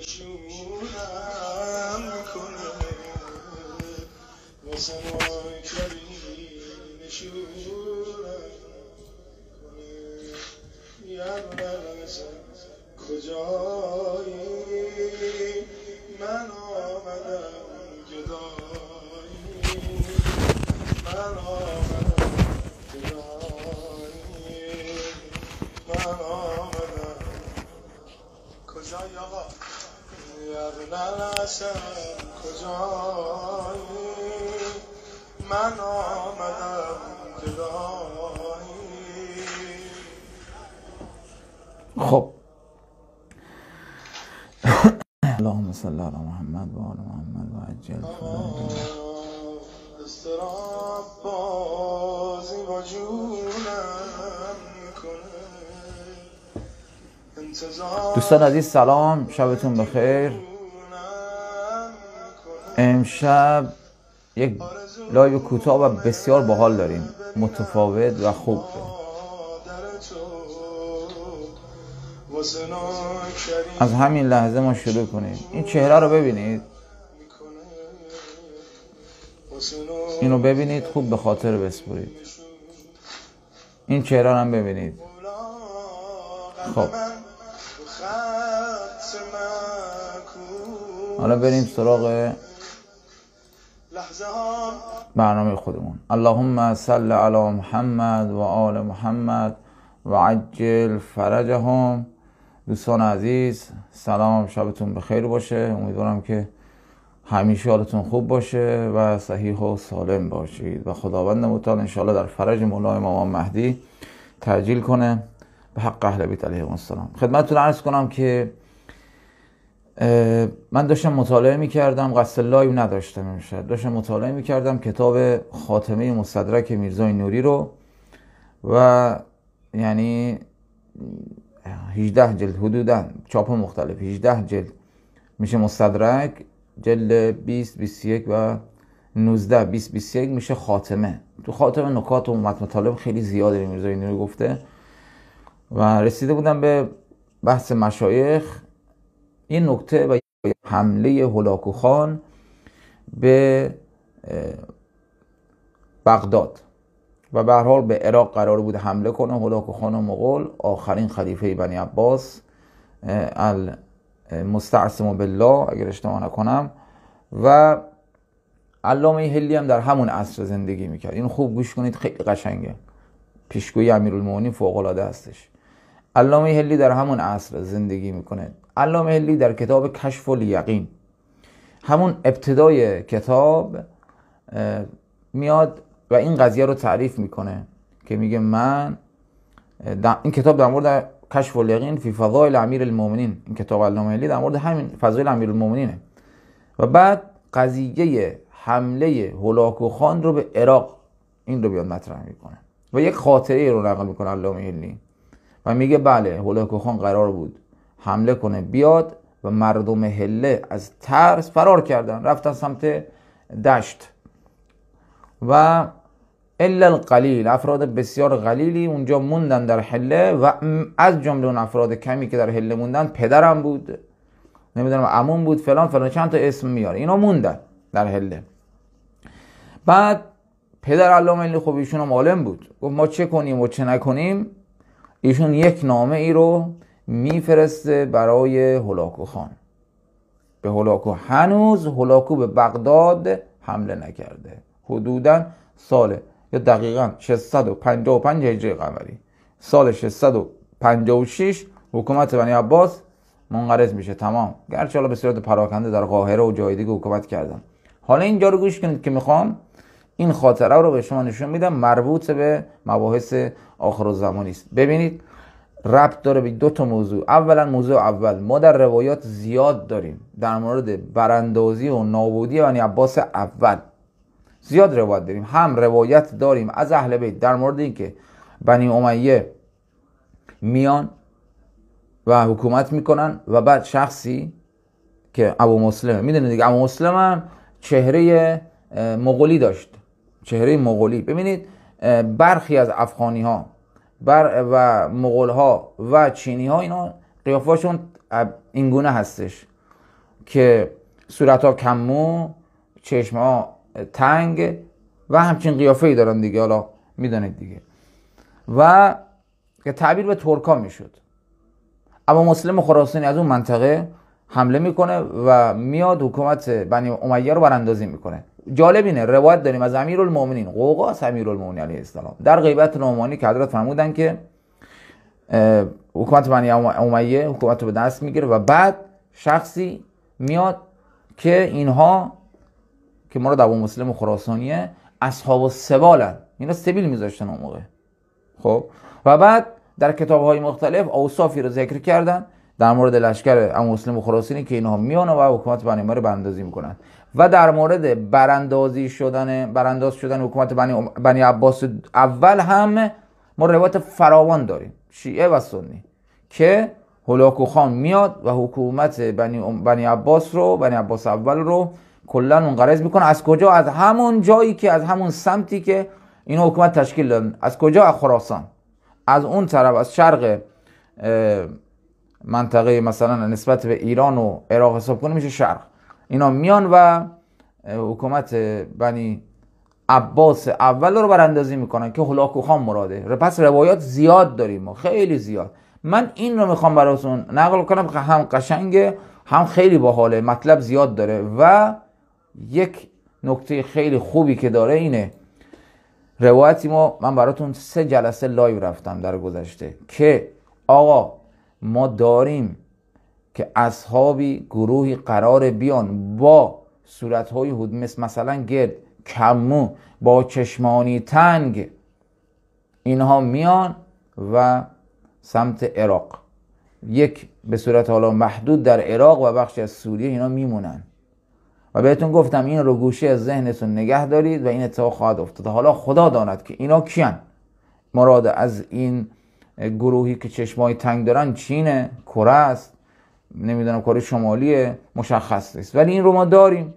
نشونم میکنه واسه نوکری نشونم میکنه یه کجایی من آمدم گدایی من آمدم گدایی من آمدم کجایی آقا یبنن اصم کجایی من آمدم گدایی. خب اللهم صل علی محمد و آل محمد و عجل استراب بازی با جونم کنه. دوستان عزیز سلام، شبتون بخیر. امشب یک لایو کوتاه و بسیار باحال داریم، متفاوت و خوب. از همین لحظه ما شروع کنیم. این چهره رو ببینید، اینو ببینید خوب به خاطر بسپرید. این چهره رو هم ببینید. خب حالا بریم سراغ برنامه خودمون. اللهم صل علی محمد و آل محمد و عجل فرجهم. دوستان عزیز سلام، شبتون بخیر باشه. امیدوارم که همیشه حالتون خوب باشه و صحیح و سالم باشید و خداوند متعال انشاءالله در فرج مولا امام مهدی تعجیل کنه به حق اهل بیت علیهم السلام. خدمتتون عرض کنم که من داشتم مطالعه میکردم، قصد لایو نداشتم امشب، داشتم مطالعه میکردم کتاب خاتمه مستدرک میرزای نوری رو و یعنی 18 جلد حدوداً، چاپ مختلف 18 جلد میشه مستدرک، جلد 20 21 و 19 20 21 میشه خاتمه. تو خاتمه نکات و مطالب خیلی زیاده میرزای نوری گفته و رسیده بودم به بحث مشایخ. این نکته و حمله هولاکو خان به بغداد و به هر حال به عراق قرار بود حمله کنه. هولاکو خان مغول آخرین خلیفه بنی عباس المستعصم بالله اگر اشتباه نکنم، و علامه هلی هم در همون عصر زندگی میکرد. اینو خوب گوش کنید، خیلی قشنگه، پیشگویی امیرالمومنین فوق العاده هستش. علامه هلی در همون عصر زندگی میکنه. علامه هلی در کتاب کشف الیقین، همون ابتدای کتاب، میاد و این قضیه رو تعریف میکنه که میگه من این کتاب در مورد کشف الیقین فی فضائل امیرالمومنین، این کتاب علامه هلی در مورد همین فضایل امیرالمومنینه و بعد قضیه حمله هولاکو خان رو به عراق این رو بیاد مطرح میکنه و یک خاطره رو نقل میکنه علامه هلی و میگه بله هولاکو خان قرار بود حمله کنه بیاد و مردم هله از ترس فرار کردن، رفتن سمت دشت و الا القلیل، افراد بسیار قلیلی اونجا موندن در هله و از جمله اون افراد کمی که در هله موندن پدرم بود، نمیدونم عموم بود، فلان فلان، چند تا اسم میاره، اینا موندن در هله. بعد پدر علامه هلی خب ایشون هم عالم بود، گفت ما چه کنیم و چه نکنیم. ایشون یک نامه ای رو میفرسته برای هولاکو خان به هولاکو. هنوز هولاکو به بغداد حمله نکرده، حدوداً سال یا دقیقاً 655 هجری قمری، سال 656 حکومت بنی عباس منقرض میشه تمام، گرچه حالا به صورت پراکنده در قاهره و جای دیگه حکومت کردن. حالا اینجا رو گوش کنید که میخوام این خاطره رو به شما نشون میدم، مربوط به مباحث آخرالزمانی است. ببینید ربط داره به دو تا موضوع. اولا موضوع اول، ما در روایات زیاد داریم در مورد براندازی و نابودی بنی عباس اول، زیاد روایت داریم. هم روایت داریم از اهل بیت در مورد اینکه بنی امیه میان و حکومت میکنن و بعد شخصی که ابو مسلم، میدونید دیگه ابو مسلم هم چهره مغولی داشت، چهره مغولی. ببینید برخی از افغانی ها و مغول ها و چینی ها اینا قیافاشون اینگونه هستش که صورتها کمو، چشمها تنگ و همچین قیافه‌ای دارن دیگه، حالا میدونید دیگه، و که تعبیر به ترکا میشد. اما مسلم خراسانی از اون منطقه حمله میکنه و میاد حکومت بنی امیه رو براندازی میکنه. جالب اینه روایت داریم از امیرالمومنین قوقاس امیرالمومنین علیه السلام در غیبت نعمانی که حضرت فرمودن که حکومت بنی امیه حکومت رو به دست میگیره و بعد شخصی میاد که اینها که مراد ابو مسلم خراسانیه اصحاب السبالن، اینا سبیل میذاشتن اون موقع. خب و بعد در کتاب‌های مختلف اوصافی رو ذکر کردن در مورد لشکر ابو مسلم خراسانی که اینها میان و حکومت بنی امیه رو براندازی میکنن. و در مورد برانداز شدن حکومت بنی عباس اول هم ما روایت فراوان داریم، شیعه و سنی، که هولاکو خان میاد و حکومت بنی عباس اول رو کلا منقرض میکنه. از کجا؟ از همون جایی که از همون سمتی که این حکومت تشکیل دادن. از کجا؟ از خراسان. از اون طرف از شرق منطقه مثلا نسبت به ایران و عراق حساب کنیم میشه شرق. اینا میان و حکومت بنی عباس اول رو براندازی میکنن که هولاکو خان مراده. پس روایات زیاد داریم، خیلی زیاد. من این رو میخوام براتون نقل کنم که هم قشنگه هم خیلی باحاله، مطلب زیاد داره. و یک نکته خیلی خوبی که داره اینه، روایتی من براتون 3 جلسه لایو رفتم در گذشته که آقا ما داریم که اصحابی گروهی قرار بیان با صورتهای مثلا گرد، کمو، با چشمانی تنگ، اینها میان و سمت عراق، یک به صورت حالا محدود در عراق و بخشی از سوریه اینا میمونن. و بهتون گفتم این رو گوشه از ذهنتون نگه دارید و این اتفاق خواهد افتاد. حالا خدا داند که اینا کیان. مراد از این گروهی که چشمای تنگ دارن چینه، کره است، نمیدونم کره شمالیه، مشخص نیست، ولی این رو ما داریم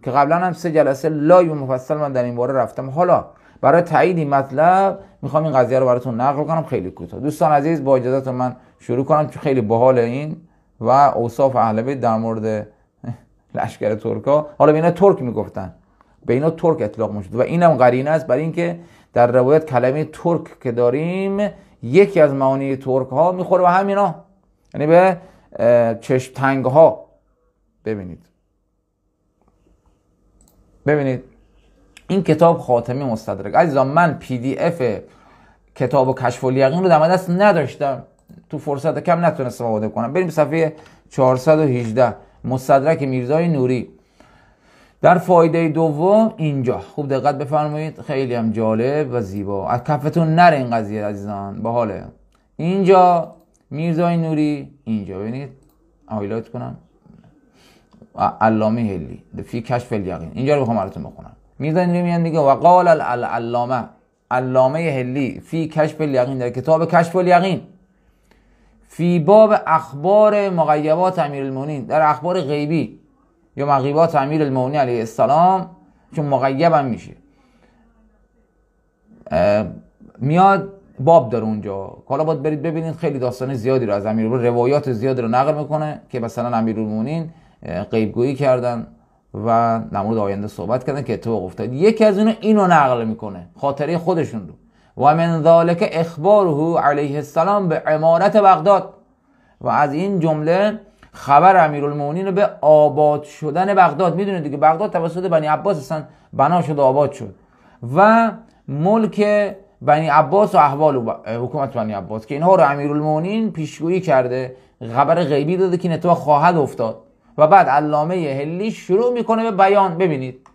که قبلا هم 3 جلسه لایو مفصل من در این باره رفتم. حالا برای تایید این مطلب میخوام این قضیه رو براتون نقل کنم خیلی کوتاه. دوستان عزیز با اجازهتون من شروع کنم که خیلی باحال این و اوصاف اهل بیت در مورد لشکر ترکا. حالا به اینا ترک میگفتن، به اینا ترک اطلاق میشد و اینم قرینه است برای اینکه در روایت کلمه ترک که داریم یکی از معانی ترک ها میخوره به همینا، یعنی به چشم تنگ ها. ببینید این کتاب خاتمی مستدرک عزیزان، من PDF کتاب کشف الیقین رو در دست نداشتم، تو فرصت کم نتونستم آماده کنم. بریم صفحه 418 مستدرک میرزای نوری در فایده دوم. اینجا خوب دقت بفرمایید، خیلی هم جالب و زیبا، از کفتون نره این قضیه عزیزان، باحاله. اینجا میرزای نوری، اینجا ببینید هایلایت کنم، علامه هلی فی کشف الیقین، اینجا رو میخوام براتون بخونم. میرزای نوری میگن دیگه وقال علامه هلی فی کشف الیقین، در کتاب کشف الیقین، فی باب اخبار مغیبات امیرالمومنین، در اخبار غیبی یا مغیبات امیرالمومنین علیه السلام، چون مغیب هم میشه، میاد باب داره اونجا. حالا باید برید ببینید، خیلی داستان زیادی رو از امیرالمومنین، روایات زیادی رو نقل میکنه که مثلا امیرالمومنین غیبگویی کردن و نمود آینده صحبت کردن که اتفاق افتاد. یکی از اینو نقل میکنه، خاطره خودشون رو. و من ذالک اخباره علیه السلام به عمارت بغداد، و از این جمله خبر امیرالمومنین به آباد شدن بغداد. میدونید دیگه بغداد توسط بنی عباس اصلا بنا شد و آباد شد، و ملک بنی عباس و احوال حکومت بنی عباس که اینها رو امیرالمومنین پیشگویی کرده، خبر غیبی داده که این اتفاق خواهد افتاد. و بعد علامه هلی شروع میکنه به بیان. ببینید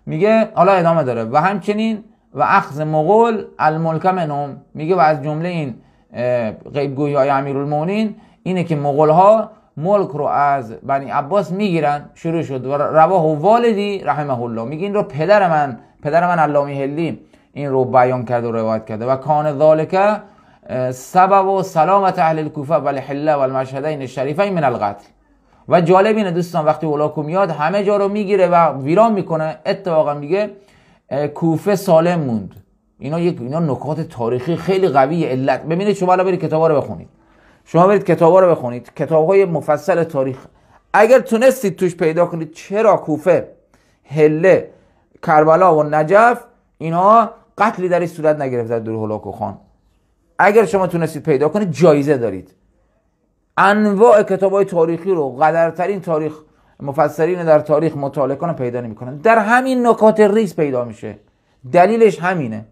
میگه، حالا ادامه داره، و همچنین و اخذ مغول الملک منهم، میگه و از جمله این غیبگویی های امیرالمومنین اینه که مغول ها ملک رو از بنی عباس میگیرن. شروع شد و رواه والدی رحمه الله، میگه این رو پدر من علامه هلی این رو بیان کرده و روایت کرده. و کان ذالک سبب و سلامت اهل الکوفه و الحله و المشهدین الشریفین من القتل. و جالب اینه دوستان، وقتی هولاکو میاد همه جا رو میگیره و ویران میکنه. اتفاقا میگه کوفه سالم موند. اینا نکات تاریخی خیلی قویه. علت ببینید، شما الان برید کتابا رو بخونید، کتاب‌های مفصل تاریخ اگر تونستید توش پیدا کنید چرا کوفه، هله، کربلا و نجف اینها قتلی در این صورت نگرفت در دوره هولاکو خان، اگر شما تونستید پیدا کنید جایزه دارید. انواع کتابای تاریخی رو قدرترین تاریخ مفسرین در تاریخ مطالعه کنن پیدا نمی‌کنن، در همین نکات ریز پیدا میشه. دلیلش همینه،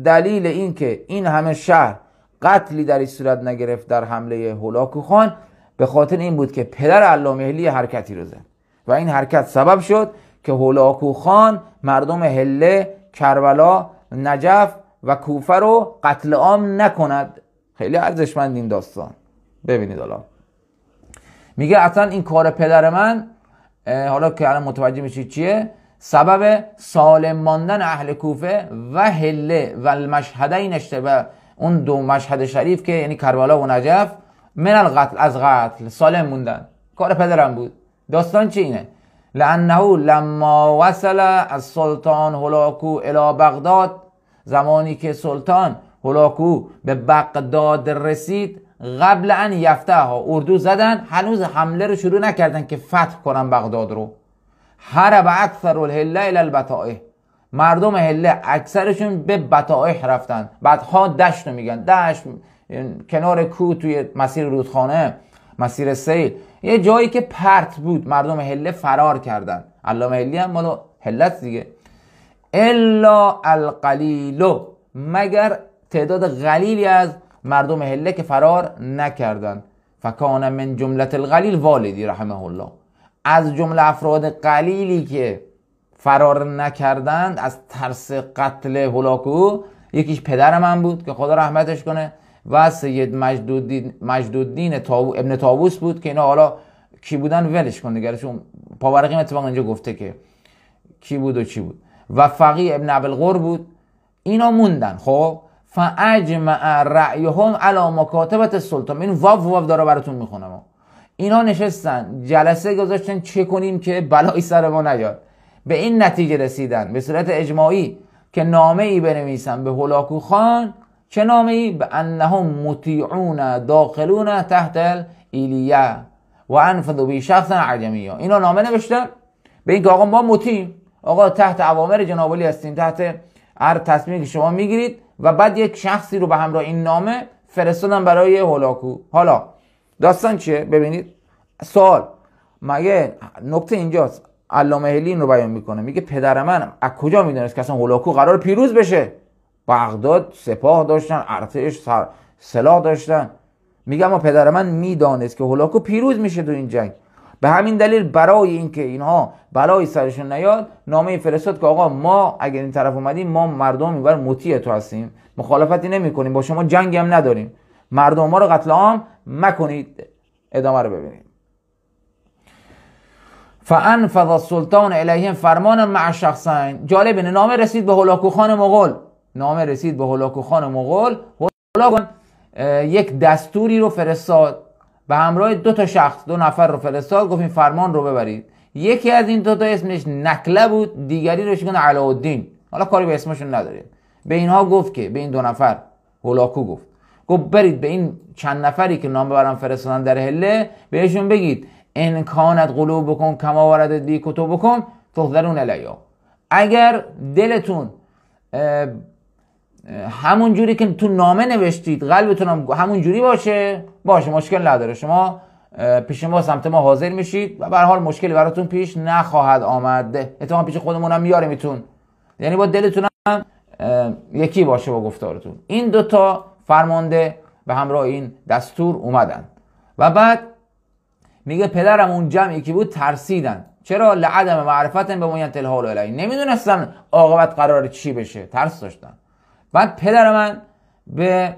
دلیل این که این همه شهر قتلی در این صورت نگرفت در حمله هولاکو خان به خاطر این بود که پدر علامه حلی حرکتی رو زد و این حرکت سبب شد که هولاکو خان مردم هله، کربلا، نجف و کوفه رو قتل عام نکند. خیلی ارزشمند این داستان. ببینید حالا میگه اصلا این کار پدر من، حالا که الان متوجه میشید چیه، سبب سالم ماندن اهل کوفه و هله و المشهدین و اون دو مشهد شریف که یعنی کربلا و نجف من القتل، از قتل سالم موندن، کار پدرم بود. داستان چی اینه؟ لانه لما وصل السلطان هولاکو الى بغداد، زمانی که سلطان هولاکو به بغداد رسید، قبل ان یفتحها، اردو زدن، هنوز حمله رو شروع نکردن که فتح کنن بغداد رو. هرب اکثر الهله الی البطائح، مردم هله اکثرشون به بطائح رفتن. بعدها دشت رو میگن، دشت کنار کوه توی مسیر رودخانه، مسیر سیل، یه جایی که پرت بود، مردم هله فرار کردن. علامه حلی هم مالو هلت دیگه. الا القلیل، مگر تعداد قلیلی از مردم هله که فرار نکردن. فکان من جمله القلیل والدی رحمه الله، از جمله افراد قلیلی که فرار نکردند از ترس قتل هولاکو یکیش پدر من بود که خدا رحمتش کنه و سید مجدوددین ابن طاووس بود که اینا حالا کی بودن ولش کن دیگه، چون پاورقی اتفاقا اینجا گفته که کی بود و چی بود. و فقیه ابن ابوالقر بود. اینا موندن. خب فاجمع رأیهم علی مکاتبه السلطان، این واو داره براتون میخونم. اینا نشستن جلسه گذاشتن چه کنیم که بلایی سر ما نیاد. به این نتیجه رسیدن به صورت اجماعی که نامه ای بنویسن به هولاکو خان. چه نامه ای؟ به انهم مطیعون داخلون تحت الایلیه و انفذوا بی شخص عجمی. اینا نامه نوشتن به این که آقا ما مطیع، آقا تحت اوامر جناب علی هستیم، تحت هر تصمیمی که شما میگیرید. و بعد یک شخصی رو به همراه این نامه فرستادن برای هولاکو. حالا داستان چیه؟ ببینید سوال، مگه نکته اینجاست، علامه حلی این رو بیان میکنه، میگه پدر من از کجا میدونست که اصلا هولاکو قرار پیروز بشه؟ بغداد سپاه داشتن، ارتش سلاح داشتن. میگه اما پدر من میدانست که هولاکو پیروز میشه تو این جنگ. به همین دلیل برای اینکه اینها بلایی سرشون نیاد نامه فرستاد که آقا ما اگر این طرف اومدیم ما مردم اینور مطیع تو هستیم، مخالفتی نمیکنیم، با شما جنگی هم نداریم، مردم ما رو قتل عام مکنید. ادامه رو ببینید. فانفذ السلطان الیهم فرمانا مع شخصین. جالبه نامه رسید به هولاکو خان مغول. نامه رسید به هولاکو خان مغول. هولاکو یک دستوری رو فرستاد به همراه دو تا شخص، دو نفر رو فرستاد، گفت این فرمان رو ببرید. یکی از این دو تا اسمش نکله بود، دیگری رو شکن علاءالدین. حالا کاری به اسمشون نداریم. به اینها گفت که به این دو نفر هولاکو گفت برید به این چند نفری که نام برام فرستادن در هله بهشون بگید ان کانت قلوبکم کما وردت بی کتبکم تحذرون الیا. اگر دلتون همون جوری که تو نامه نوشتید قلبتون هم همون جوری باشه مشکل نداره، شما پیش ما سمت ما حاضر میشید و به هر حال مشکلی براتون پیش نخواهد آمد. احتمال پیش خودمون هم میاریمتون، یعنی با دلتون هم یکی باشه با گفتارتون. این دوتا فرمانده به همراه این دستور اومدن و بعد میگه پدرم اون جمعی که بود ترسیدن. چرا؟ لعدم معرفت به موینت الحال علی، نمیدونستن عاقبت قرار چی بشه، ترس داشتن. بعد پدر من به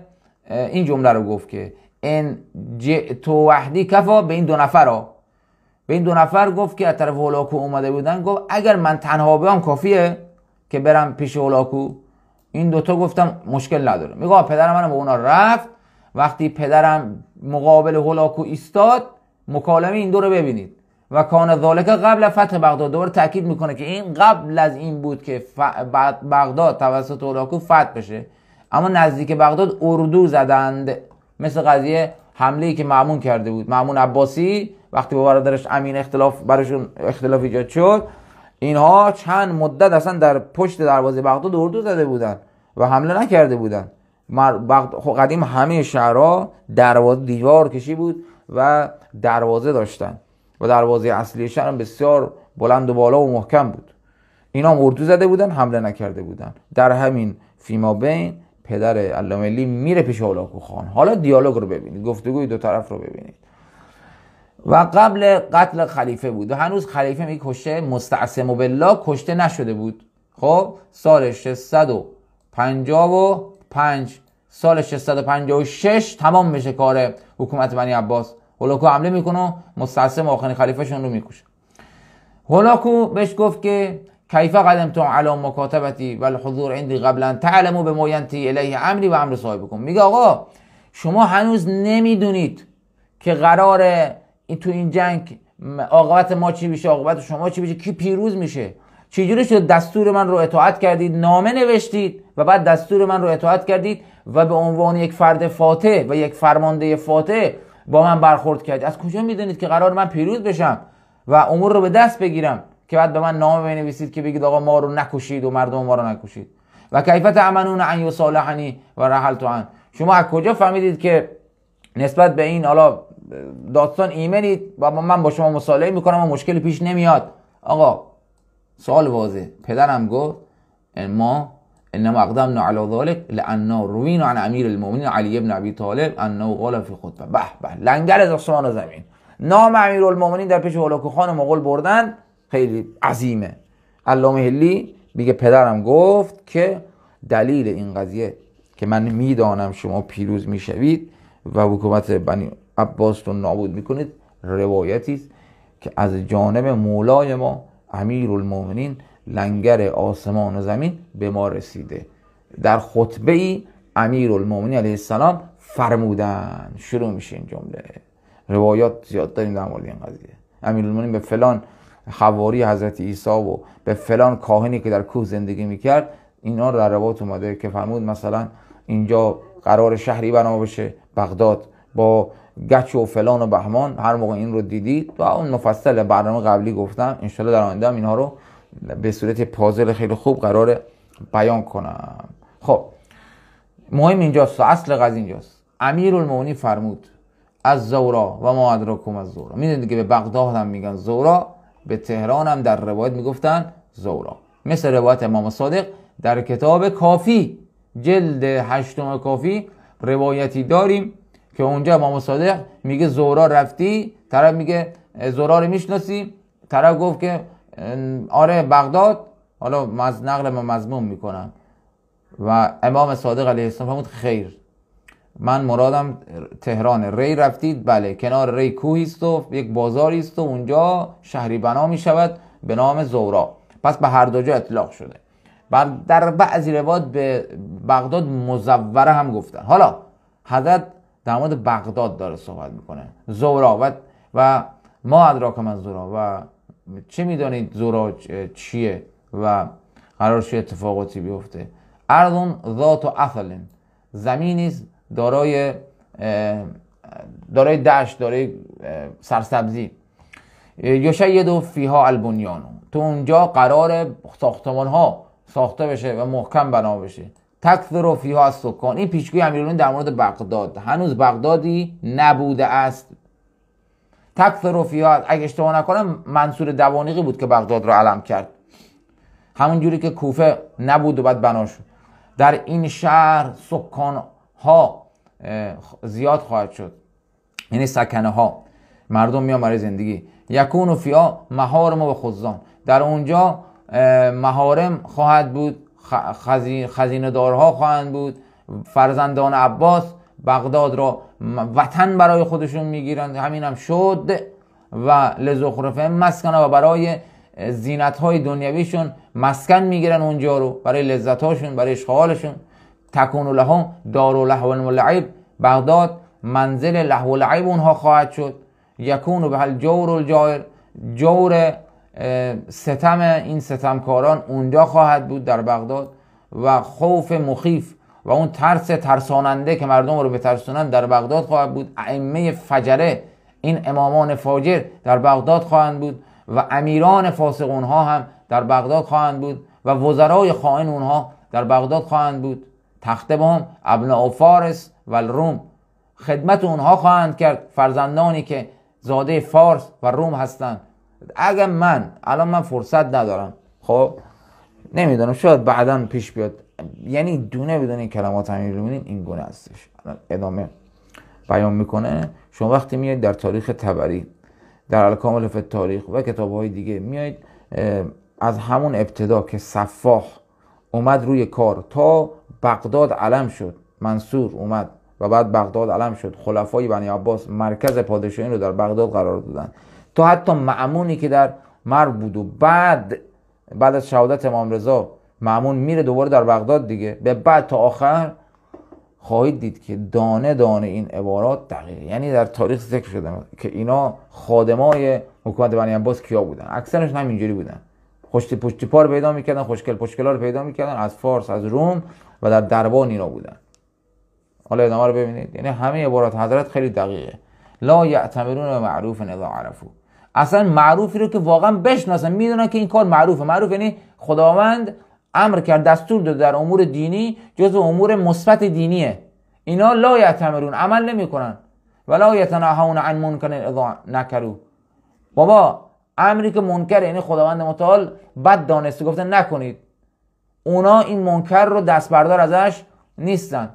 این جمله رو گفت که ان جئت وحدی کفا، به این دو نفر گفت که از طرف هولاکو اومده بودن، گفت اگر من تنها بیام کافیه که برم پیش هولاکو؟ این دوتا گفتم مشکل نداره. میگه پدر من به اونا رفت. وقتی پدرم مقابل هولاکو ایستاد، مکالمه این دو رو ببینید. و کان ذالک قبل فتح بغداد. دوباره تاکید میکنه که این قبل از این بود که بغداد توسط هولاکو فتح بشه، اما نزدیک بغداد اردو زدند، مثل قضیه حمله‌ای که مأمون کرده بود، مأمون عباسی وقتی با برادرش امین براشون اختلاف ایجاد شد، اینها چند مدت اصلا در پشت دروازه بغداد اردو زده بودن و حمله نکرده بودن. قدیم همه شهرها دروازه دیوار کشی بود و دروازه داشتن و دروازه اصلی شهر بسیار بلند و بالا و محکم بود. اینا هم اردو زده بودن، حمله نکرده بودن. در همین فیما بین پدر علامه علی میره پیش هولاکو خان. حالا دیالوگ رو ببینید، گفتگوی دو طرف رو ببینید. و قبل قتل خلیفه بود و هنوز خلیفه کشته مستعصم بالله کشته نشده بود. خب سال 655 سال 656 تمام میشه کار حکومت بنی عباس. هولاکو حمله میکنه، مستعصم آخرین خلیفه شون رو میکشه. هولاکو بهش گفت که کیف قدمتم علی مکاتبتی و الحضور عندي قبل ان تعلموا بما ينتهي الیه امری و امر صاحبکم. میگه آقا شما هنوز نمیدونید که قراره تو این جنگ عاقبت ما چی بشه، عاقبت شما چی بشه، کی پیروز میشه. چجوری شد دستور من رو اطاعت کردید، نامه نوشتید و بعد دستور من رو اطاعت کردید و به عنوان یک فرد فاتح و یک فرمانده فاتح با من برخورد کردید؟ از کجا میدونید که قرار من پیروز بشم و امور رو به دست بگیرم که بعد به من نامه بنویسید که بگید آقا ما رو نکشید و مردم ما رو نکشید؟ و کیف تعملون ان یصالحنی و رحلت عنه. شما از کجا فهمیدید که نسبت به این حالا داستان ایمنید و من با شما مصالحه میکنم و مشکلی پیش نمیاد؟ آقا سوال واضح. پدرم گفت ما انما اقدمنا علی ذلك لاننا روینا عن امیر المؤمنین علی بن ابی طالب انه قال فی خطبه. به به، لنگر از آسمان و زمین، نام امیر المؤمنین در پیش هولاکو خان مغول بردن، خیلی عظیمه. علامه حلی میگه پدرم گفت که دلیل این قضیه که من میدانم شما پیروز میشوید و حکومت بنی عباس رو نابود میکنید روایتی است که از جانب مولای ما امیرالمومنین لنگر آسمان و زمین به ما رسیده. در خطبه ای امیرالمومنین علیه السلام فرمودن. شروع میشه این جمله. روایات زیاد داریم در مورد این قضیه. امیرالمومنین به فلان حواری حضرت عیسی و به فلان کاهنی که در کوه زندگی میکرد، اینا در روایات اومده که فرمود مثلا اینجا قرار شهری بنا بشه بغداد با گچ و فلان و بهمان. هر موقع این رو دیدید و اون مفصل برنامه قبلی گفتم، انشالله در آینده هم اینها رو به صورت پازل خیلی خوب قرار بیان کنم. خب مهم اینجاست، اصل قضیه اینجاست. امیرالمومنین فرمود از زورا و ما ادراکم از زورا. میدونید که به بغداد هم میگن زورا، به تهران هم در روایت میگفتن زورا. مثل روایت امام صادق در کتاب کافی جلد 8 کافی روایتی داریم که اونجا امام صادق میگه زورا رفتی، طرف میگه زورا رو میشناسی، طرف گفت که آره بغداد، حالا نقل من مضمون میکنم و امام صادق علیه السلام فرمود خیر، من مرادم تهران. ری رفتید؟ بله. کنار ری کوهی است و یک بازاری است و اونجا شهری بنا میشود به نام زورا. پس به هر دو جا اطلاق شده. در بعضی روایات به بغداد مزوره هم گفتن. حالا حضرت در مورد بغداد داره صحبت میکنه. زورا و ما ادراکم از زورا و چه میدانید زورا چیه و قرار چه اتفاقاتی بیفته. ارض ذات اثل، زمینی است دارای دشت، دارای سرسبزی. یشید فیها البنیان، تو اونجا قرار ساختمان ها ساخته بشه و محکم بنا بشه. تکثر فیها السکان. این پیشگویی امیرالمومنین در مورد بغداد، هنوز بغدادی نبوده است. تکثر فیها، اگه اشتباه نکنم منصور دوانیقی بود که بغداد رو علم کرد، همون جوری که کوفه نبود و بعد بنا شد. در این شهر سکان ها زیاد خواهد شد، یعنی سکنه ها، مردم میان برای زندگی. یکون فیها محارم و خزان، در اونجا محارم خواهد بود، خزینه دارها خواهند بود. فرزندان عباس بغداد را وطن برای خودشون میگیرند، همین هم شد. و لزخرفه مسکن، و برای زینت های دنیویشون مسکن میگیرن اونجا رو، برای لذت هاشون، برای اشغالشون. تکون لهم دار لهو و لعب، بغداد منزل لهو و لعب اونها خواهد شد. یکون به حال جور الجائر، جور ستم این ستمکاران اونجا خواهد بود در بغداد. و خوف مخیف، و اون ترساننده که مردم رو بترسونن در بغداد خواهد بود. ائمه فجره، این امامان فاجر در بغداد خواهند بود و امیران فاسق اونها هم در بغداد خواهند بود و وزرای خائن اونها در بغداد خواهند بود. تختبهم ابناء فارس و الروم، خدمت اونها خواهند کرد، فرزندانی که زاده فارس و روم هستند. اگر الان من فرصت ندارم، خب نمیدونم، شاید بعداً پیش بیاد، یعنی دونه بدون این کلمات امیرالمومنین این گونه هستش. ادامه بیان میکنه. شما وقتی میاید در تاریخ طبری، در الکامل فی التاریخ و کتاب‌های دیگه میاید از همون ابتدا که صفاح اومد روی کار تا بغداد علم شد، منصور اومد و بعد بغداد علم شد، خلفای بنی عباس مرکز پادشاهی رو در بغداد قرار دادن، تا حتی مأمونی که در مرو بود و بعد از شهادت امام رضا مأمون میره دوباره در بغداد دیگه، به بعد تا آخر خواهید دید که دانه دانه این عبارات دقیقه، یعنی در تاریخ ذکر شده که اینا خادمای حکومت بنی عباس کیا بودن. اکثرشون هم اینجوری بودن، پشتی پا رو پیدا میکردن، خوشگلا رو پیدا میکردن از فارس، از روم و در دربان اینا بودن. حالا ادامه رو ببینید، یعنی همه عبارات حضرت خیلی دقیقه. لا یعتمرون به معروف اذا عرفوا، اصلا معروفی رو که واقعا بشناسن، میدونن که این کار معروفه. معروف یعنی خداوند امر کرد، دستور داد در امور دینی، جزو امور مثبت دینیه. اینا لا یعتمرون، عمل نمیکنن. ولا یتناهون عن منکر اذا نکروا، بابا امری که منکر، یعنی خداوند متعال بد دانسته گفته نکنید، اونا این منکر رو دست بردار ازش نیستن.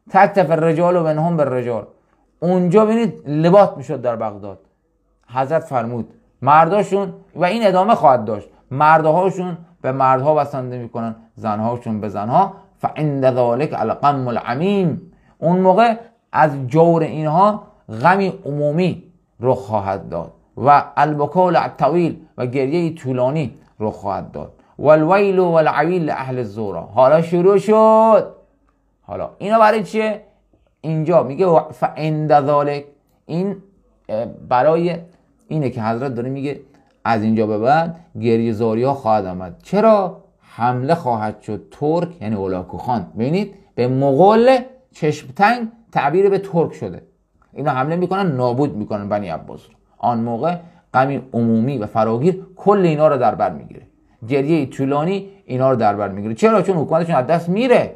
تکتف الرجال و بنهم بالرجال، اونجا ببینید لباط میشد در بغداد. حضرت فرمود مرداشون، و این ادامه خواهد داشت، مردهاشون به مردها بسنده میکنن، زنهاشون به زنها. فعند ذلک الغم العمیم، اون موقع از جور اینها غمی عمومی رخ خواهد داد و البکال الطویل، و گریه طولانی رخ خواهد داد. والویل والعویل اهل الزورا، حالا شروع شد. حالا اینا برای چیه؟ اینجا میگه فعند ذلک، این برای اینه که حضرت داره میگه از اینجا به بعد گریه زاری ها خواهد آمد. چرا؟ حمله خواهد شد ترک، یعنی هولاکو خان. ببینید به مغول چشم تنگ تعبیر به ترک شده، اینا حمله میکنن، نابود میکنن بنی عباس رو. آن موقع غمی عمومی و فراگیر کل اینا رو در بر میگیره، گریه طولانی اینا رو در بر میگیره. چرا؟ چون حکومتشون از دست میره.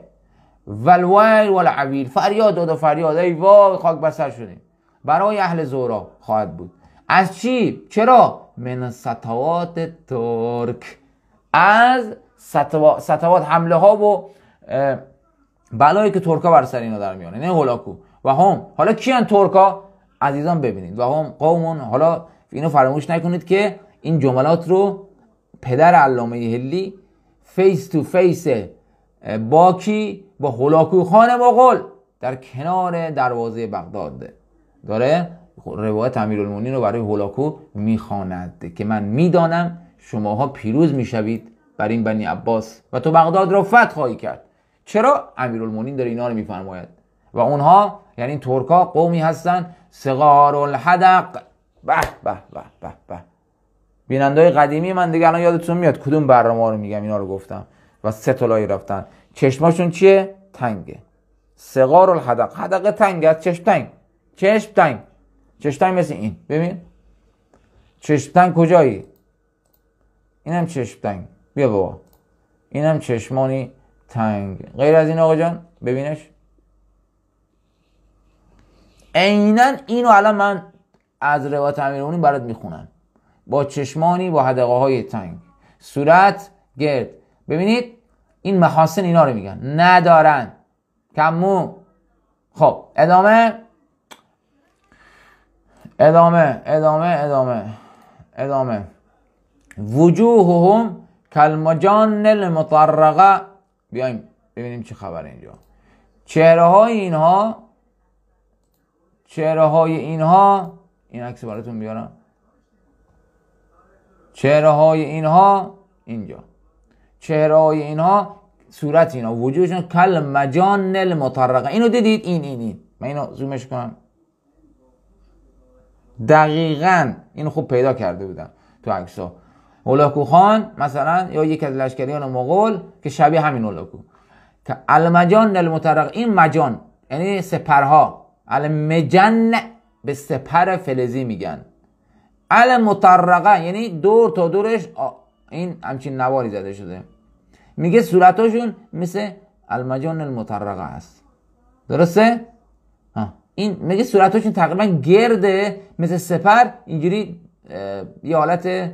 والویل والعویل، فریاد داد و فریاد، ای وای خاک بسر شدیم، برای اهل زورا خواهد بود. از چی؟ چرا؟ من سطوات ترک، از سطوات حمله ها و بلایی که ترکا بر سر اینا در میانه، نه هولاکو. و هم حالا کیان ترکا؟ عزیزان ببینید، و هم قومون، حالا اینو فراموش نکنید که این جملات رو پدر علامه حلی فیس تو فیس باکی با هولاکو خان مغول در کنار دروازه بغداد داره روایت امیرالمومنین رو برای هولاکو میخواند که من میدانم شماها پیروز میشوید بر این بنی عباس و تو بغداد رو فتح خواهی کرد. چرا؟ امیرالمومنین داره اینا رو میفرماید. و اونها یعنی ترکا قومی هستن صغار الحدق. به به به به به، بینندای قدیمی من دیگه الان یادتون میاد کدوم برنامه رو میگم، اینا رو گفتم و سه طلایی رفتن. چشماشون چیه؟ تنگه. صغار الحدق، حدقه تنگ است، چشم تنگ، چشم تنگ، چشم تنگ مثل این. ببین چشم تنگ کجایی؟ اینم چشم تنگ، بیا بابا، اینم چشمانی تنگ. غیر از این آقا جان ببینش عیناً اینو الان من از روایت امیرالمومنین برات میخونم، با چشمانی با حدقه های تنگ، صورت گرد. ببینید این محاسن اینا رو میگن، ندارن کمو. خب ادامه ادامه ادامه ادامه ادامه. وجوههم کالمجان المطرقه. بیایم ببینیم چه خبره اینجا. چهره های اینها این عکس براتون بیارم. چهره های اینها اینجا، چهره های اینها، صورت اینا، وجوهشون کالمجان المطرقه. اینو دیدید؟ این من اینو زومش کنم. دقیقاً اینو خوب پیدا کرده بودم تو عکس‌ها. هولاکو خان مثلا یا یک از لشکریان مغول که شبیه همین هولاکو، که المجان المطرقه، این مجان یعنی سپرها، المجن به سپر فلزی میگن، المطرقه یعنی دور تا دورش این همچین نواری زده شده. میگه صورتاشون مثل المجان المطرقه است. درسته؟ این میگه صورتاشون تقریبا گرده مثل سپر، اینجوری یه حالت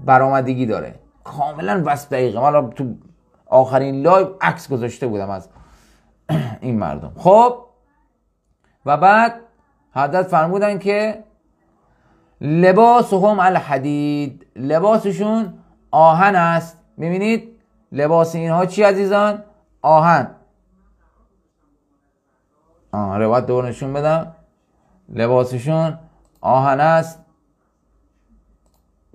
برآمدگی داره، کاملا وصف دقیقه. من تو آخرین لایو عکس گذاشته بودم از این مردم. خب و بعد حضرت فرمودن که لباسهم الحدید، لباسشون آهن است. میبینید لباس اینها چی عزیزان؟ آهن. روایت دوباره نشون بدم، لباسشون آهن است.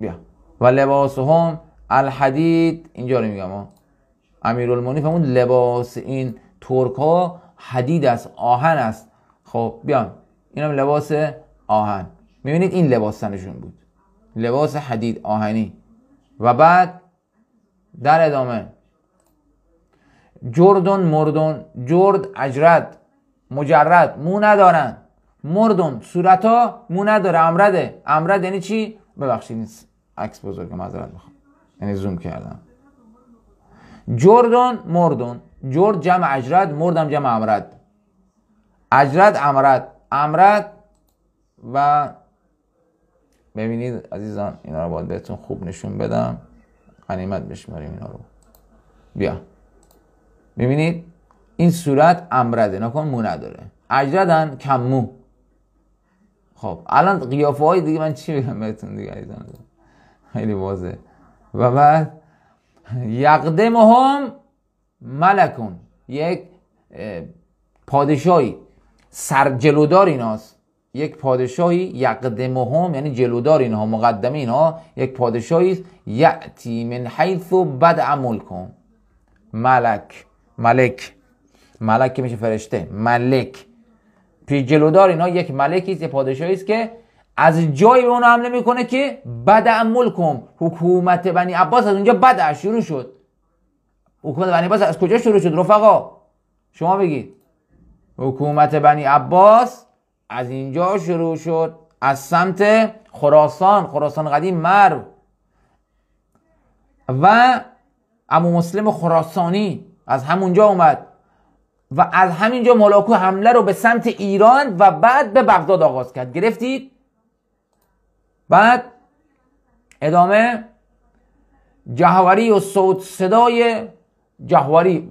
بیا و لباسهم الحدید، اینجا رو میگم امیرالمومنین فرمود لباس این ترک ها حدید است، آهن است. خب بیان اینم لباس آهن. میبینید این لباس تنشون بود، لباس حدید آهنی. و بعد در ادامه جردن مردن، جرد اجرد مجرد، مو ندارن. مردن صورت ها مو نداره، امرده. امرد یعنی چی؟ ببخشید نیست عکس بزرگه، معذرت میخوام، یعنی زوم کردم. جردن مردن، جرد جمع اجرد، مردم جمع امرد. اجرد امرد، امرد. و ببینید عزیزان اینا رو باید بهتون خوب نشون بدم، غنیمت بشماریم اینا رو. بیا ببینید این صورت امرده، نکن مو نداره. اجردن کم مو. خب الان قیافه های دیگه من چی بگم بهتون دیگه عزیزان، خیلی واضحه. و بعد یقدمهم ملکون، یک پادشاهی سرجلودار ایناست، یک پادشاهی یقدمهم یعنی جلودار اینها، مقدمه اینها، یک پادشاهی یأتی من حیث بدأ ملکهم. ملک، ملک، ملک که میشه فرشته، ملک پیش جلودار اینها یک ملکی است، یک پادشاهی است که از جایی به اون حمله میکنه که بدأ ملکهم، حکومت بنی عباس از اونجا بدأ شروع شد. حکومت بنی عباس از کجا شروع شد رفقا؟ شما بگید. حکومت بنی عباس از اینجا شروع شد، از سمت خراسان، خراسان قدیم، مرو. و عمو مسلم خراسانی از همونجا اومد و از همینجا ملاکو حمله رو به سمت ایران و بعد به بغداد آغاز کرد. گرفتید؟ بعد ادامه جهوری و صوت صدای جهوری،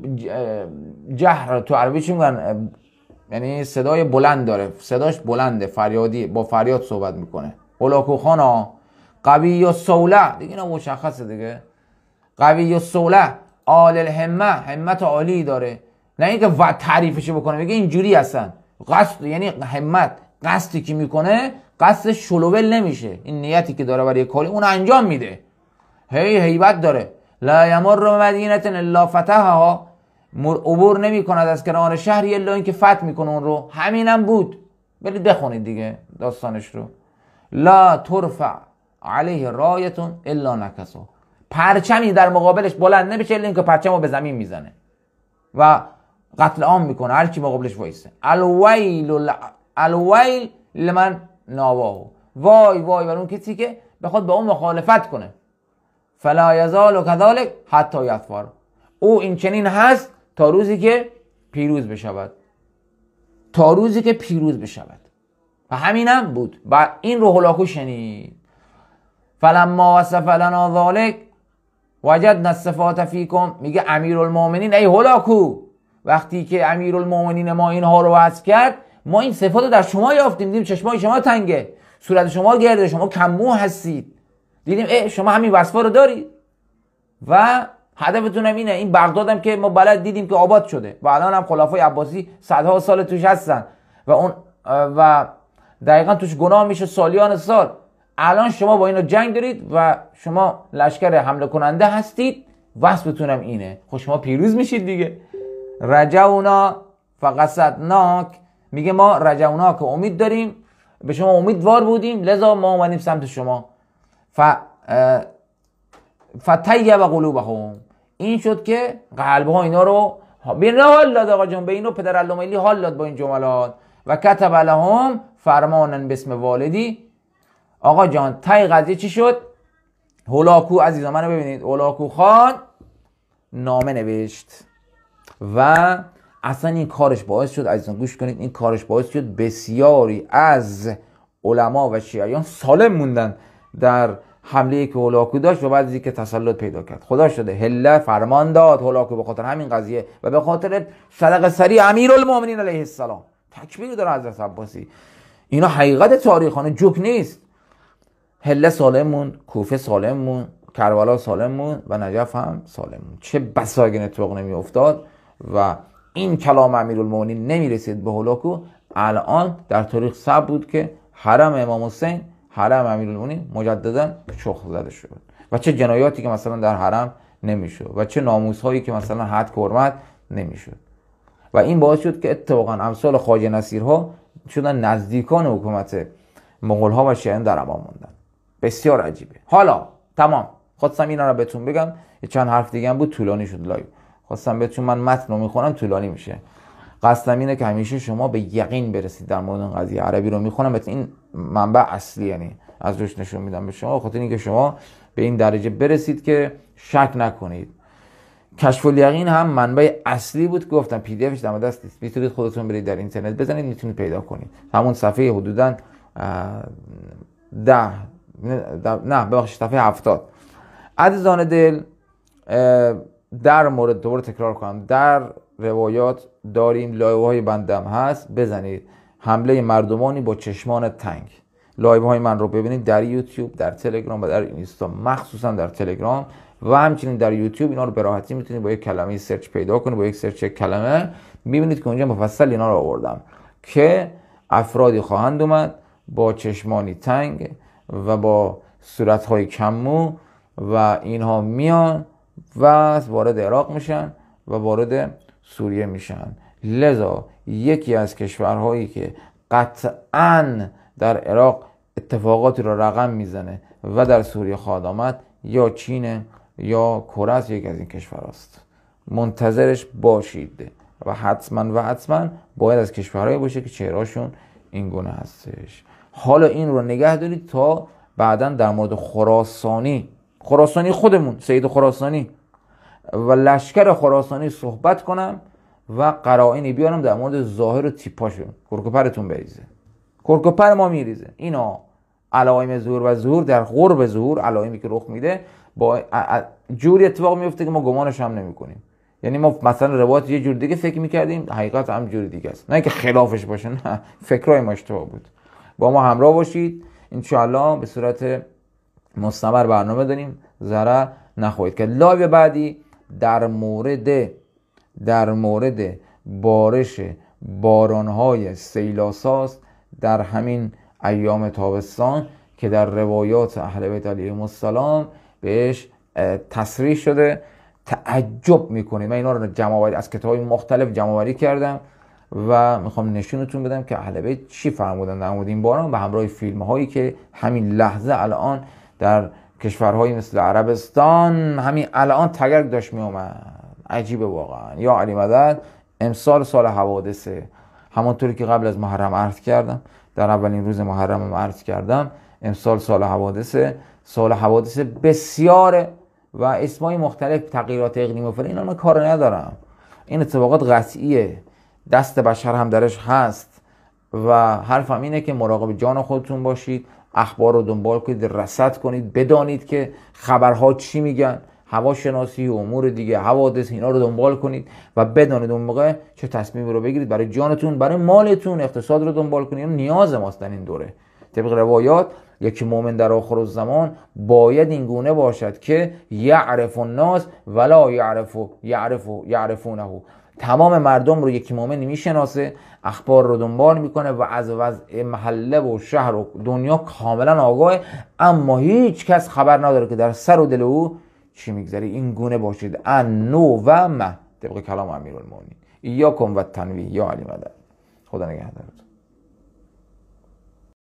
جهر تو عربی چی میگن؟ یعنی صدای بلند داره، صداش بلنده، فریادی، با فریاد صحبت میکنه. اولاکو خانا قوی و سوله، دیگه اینا مشخصه دیگه. قوی و سوله آل الهمه، همت عالی داره. نه اینکه تعریفشو بکنه بگه اینجوری هستن. قصد یعنی همت، قصدی که میکنه قصد شلوول نمیشه، این نیتی که داره برای کاری اون انجام میده. هیبت داره. لا یمر مدینه الا فتحها، عبور نمی کند از کنار شهری الا اینکه فتح میکنه اون رو. همینم بود، برید بخونید دیگه داستانش رو. لا ترفع علیه رایتون الا نکسو، پرچمی در مقابلش بلند نمیشه الا اینکه پرچمو به زمین میزنه و قتل عام میکنه هر کی مقابلش وایسه. الویل لمن ناواه، وای وای بر اون کسی که بخواد با اون مخالفت کنه. فلا یزال کذالک حتی یظفر، او این چنین هست تا روزی که پیروز بشود، تا روزی که پیروز بشود. و همینم بود. و این رو هلاکو شنید. فلما وصف لنا ذالک وجدنا الصفات فیکم، میگه امیرالمومنین ای هلاکو، وقتی که امیرالمومنین ما اینها رو وصف کرد، ما این صفات رو در شما یافتیم. دیدیم چشمای شما تنگه، صورت شما گرده، شما کم‌مو هستید. دیدیم شما همین وصفا رو دارید و هدفتون هم اینه. این بغداد هم که ما بلد دیدیم که آباد شده و الان هم خلفای عباسی صدها سال توش هستن و اون و دقیقا توش گناه میشه سالیان سال. الان شما با اینا جنگ دارید و شما لشکر حمله کننده هستید، وصفتون هم اینه. خب شما پیروز میشید دیگه. رجونا فقصدناک، میگه ما رجونا که امید داریم، به شما امیدوار بودیم لذا ما اومدیم سمت شما. فطیب قلوبهم، این شد که قلبها اینا رو بین حال داد آقا جان، به اینو پدر علامه حال داد با این جملات و کتب لهم فرمانا باسم والدی. آقا جان تای قضیه چی شد؟ هولاکو عزیزان منو ببینید، هولاکو خان نامه نوشت و اصلا این کارش باعث شد، عزیزان گوش کنید، این کارش باعث شد بسیاری از علما و شیعیان سالم موندن در حمله که هولاکو داشت و بعد از اینکه تسلط پیدا کرد. خدا شده هله فرمان داد هولاکو به خاطر همین قضیه و به خاطر صدقه سری امیرالمومنین علیه السلام. تکبیر داره حضرت عباسی. اینا حقیقت تاریخانه، جوک نیست. هله سالم موند، کوفه سالم موند، کربلا سالم موند و نجف هم سالم موند. چه بسا اگه اتفاق نمی افتاد و این کلام امیرالمومنین نمی رسید به هولاکو، الان در تاریخ ثبت بود که حرم امام حسین، حرم امیرالمومنین مجددا شخ زده شد و چه جنایاتی که مثلا در حرم نمیشد و چه ناموس هایی که مثلا حد که حرمت نمیشد و این باعث شد که اتفاقا امثال خواجه نصیرها شدن نزدیکان حکومت مغول ها و شیعیان در امان موندن. بسیار عجیبه. حالا تمام، خواستم اینا رو بهتون بگم. یه چند حرف دیگه هم بود، طولانی شد لایو. خواستم بهتون، من متن رو میخونم طولانی میشه. قصدم اینه که همیشه شما به یقین برسید در مورد این قضیه. عربی رو میخونم، این منبع اصلی، یعنی از روش نشون میدم به شما، خاطر اینکه شما به این درجه برسید که شک نکنید. کشف الیقین هم منبع اصلی بود که گفتم پی دی افش دم دست نیست، میتونید خودتون برید در اینترنت بزنید، میتونید پیدا کنید. همون صفحه حدوداً 70. عزیزان دل، در مورد، دوباره تکرار کنم، در روایات داریم، لایو های بندم هست، بزنید حمله مردمانی با چشمان تنگ. لایو های من رو ببینید در یوتیوب، در تلگرام و در اینستا، مخصوصا در تلگرام و همچنین در یوتیوب. اینا رو به راحتی میتونید با یک کلمه سرچ پیدا کنید، با یک سرچ کلمه میبینید که اونجا مفصل اینا رو آوردم که افرادی خواهند اومد با چشمانی تنگ و با صورتهای کم‌مو و اینها میان و وارد عراق میشن و وارد سوریه میشن. لذا یکی از کشورهایی که قطعاً در عراق اتفاقاتی را رقم میزنه و در سوریه خواهد آمد، یا چین یا کره است، یکی از این کشورهاست. منتظرش باشید و حتما باید از کشورهایی باشه که چهرهاشون این گونه هستش. حالا این رو نگه دارید تا بعداً در مورد خراسانی خودمون، سید خراسانی و لشکر خراسانی صحبت کنم و قرائنی بیارم در مورد ظاهر و تیپاشون. کرکوپرتون بریزه، کرکوپر ما میریزه. اینا علائم ظهور و ظهور در قرب ظهور، علائمی که رخ میده با جوری اتفاق میفته که ما گمانش هم نمیکنیم. یعنی ما مثلا روایت یه جور دیگه فکر میکردیم، حقیقت هم جور دیگه است. نه اینکه خلافش باشه، نه، فکرای ما اشتباه بود. با ما همراه باشید ان شاءالله، به صورت مستمر برنامه داریم، ضرر نخواهید که. لایو بعدی در مورد بارش بارانهای سیلاساست در همین ایام تابستان که در روایات اهل بیت علیهم السلام بهش تصریح شده. تعجب میکنید. من اینا رو جمع‌آوری از کتاب‌های مختلف جمع‌آوری کردم و میخوام نشونتون بدم که اهل بیت چی فرمودن در مورد این باران به همراه فیلم‌هایی که همین لحظه الان در کشورهایی مثل عربستان همین الان تگرگ داشت میومد. عجیبه واقعا. یا علی مدد، امسال سال حوادثه، همونطوری که قبل از محرم عرض کردم، در اولین روز محرم عرض کردم، امسال سال حوادثه، سال حوادث بسیاره و اسمای مختلف، تغییرات اقلیمی و فلان، اینا من کار ندارم. این اتفاقات قطعیه، دست بشر هم درش هست و حرفم اینه که مراقب جان خودتون باشید، اخبار رو دنبال کنید، رصد کنید، بدانید که خبرها چی میگن، هواشناسی و امور دیگه، حوادث، اینا رو دنبال کنید و بدانید اون موقع چه تصمیمی رو بگیرید برای جانتون، برای مالتون. اقتصاد رو دنبال کنید، نیاز ماست در این دوره. طبق روایات یک مؤمن در آخر الزمان باید این گونه باشد که یعرف الناس ولا یعرفونه. تمام مردم رو یک مؤمن میشناسه، اخبار رو دنبال میکنه و از وضع محله و شهر و دنیا کاملا آگاه، اما هیچ کس خبر نداره که در سر و دل او چی میگذره. این گونه باشید. انو و طبق کلام امیرالمومنین. ایاکم و تنویه. یا علی مدد. خدا نگهدارتون.